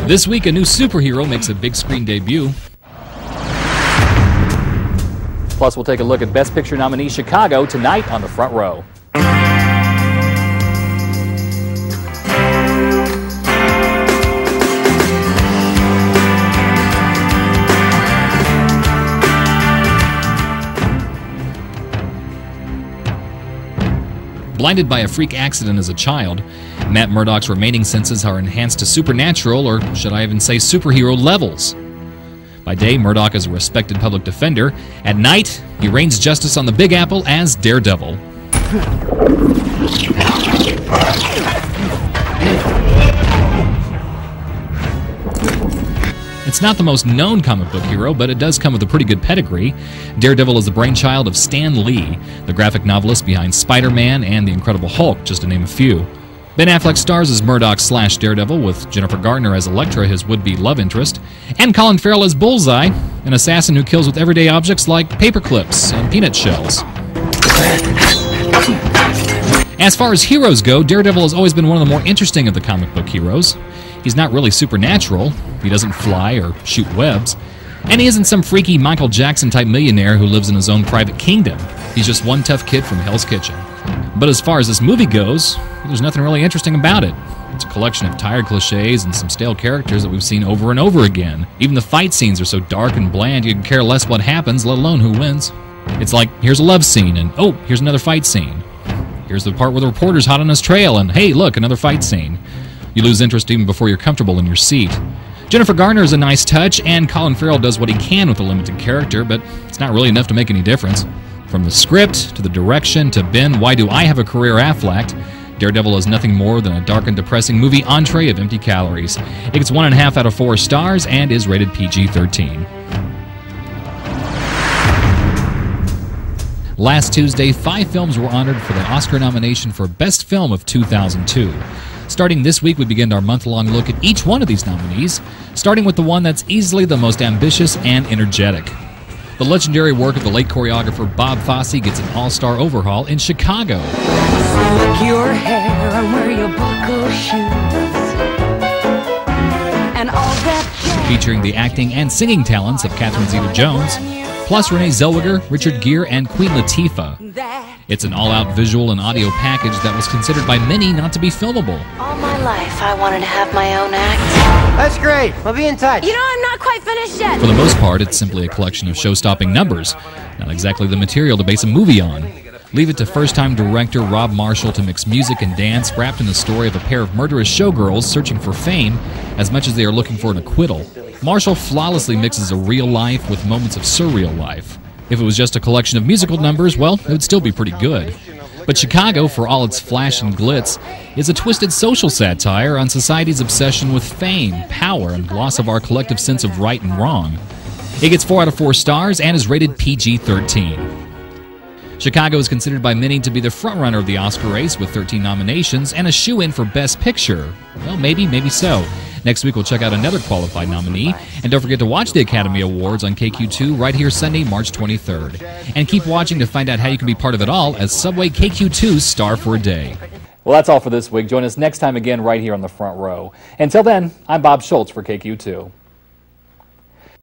This week, a new superhero makes a big screen debut. Plus, we'll take a look at Best Picture nominee Chicago tonight on the Front Row. Blinded by a freak accident as a child, Matt Murdock's remaining senses are enhanced to supernatural, or should I even say superhero levels. By day, Murdock is a respected public defender. At night, he reigns justice on the Big Apple as Daredevil. It's not the most known comic book hero, but it does come with a pretty good pedigree. Daredevil is the brainchild of Stan Lee, the graphic novelist behind Spider-Man and The Incredible Hulk, just to name a few. Ben Affleck stars as Murdock/Daredevil, with Jennifer Garner as Elektra, his would-be love interest, and Colin Farrell as Bullseye, an assassin who kills with everyday objects like paper clips and peanut shells. As far as heroes go, Daredevil has always been one of the more interesting of the comic book heroes. He's not really supernatural, he doesn't fly or shoot webs, and he isn't some freaky Michael Jackson-type millionaire who lives in his own private kingdom. He's just one tough kid from Hell's Kitchen. But as far as this movie goes, there's nothing really interesting about it. It's a collection of tired cliches and some stale characters that we've seen over and over again. Even the fight scenes are so dark and bland you can care less what happens, let alone who wins. It's like, here's a love scene, and oh, here's another fight scene. Here's the part where the reporter's hot on his trail, and hey, look, another fight scene. You lose interest even before you're comfortable in your seat. Jennifer Garner is a nice touch, and Colin Farrell does what he can with a limited character, but it's not really enough to make any difference. From the script, to the direction, to Ben, why do I have a career Affleck? Daredevil is nothing more than a dark and depressing movie entree of empty calories. It gets 1.5 out of 4 stars and is rated PG-13. Last Tuesday, 5 films were honored for the Oscar nomination for Best Film of 2002. Starting this week, we begin our month-long look at each one of these nominees, starting with the one that's easily the most ambitious and energetic. The legendary work of the late choreographer Bob Fosse gets an all-star overhaul in Chicago. Slick your hair and wear your buckle shoes. And all that featuring the acting and singing talents of Catherine Zeta-Jones, plus Renee Zellweger, Richard Gere, and Queen Latifah. It's an all-out visual and audio package that was considered by many not to be filmable. All my life, I wanted to have my own act. That's great. We'll be in touch. You know, I'm not quite finished yet. For the most part, it's simply a collection of show-stopping numbers, not exactly the material to base a movie on. Leave it to first-time director Rob Marshall to mix music and dance wrapped in the story of a pair of murderous showgirls searching for fame as much as they are looking for an acquittal. Marshall flawlessly mixes a real life with moments of surreal life. If it was just a collection of musical numbers, well, it would still be pretty good. But Chicago, for all its flash and glitz, is a twisted social satire on society's obsession with fame, power, and loss of our collective sense of right and wrong. It gets 4 out of 4 stars and is rated PG-13. Chicago is considered by many to be the frontrunner of the Oscar race with 13 nominations and a shoo-in for Best Picture. Well, maybe so. Next week we'll check out another qualified nominee, and don't forget to watch the Academy Awards on KQ2 right here Sunday, March 23rd. And keep watching to find out how you can be part of it all as Subway KQ2's Star for a Day. Well, that's all for this week. Join us next time again right here on the Front Row. Until then, I'm Bob Shultz for KQ2.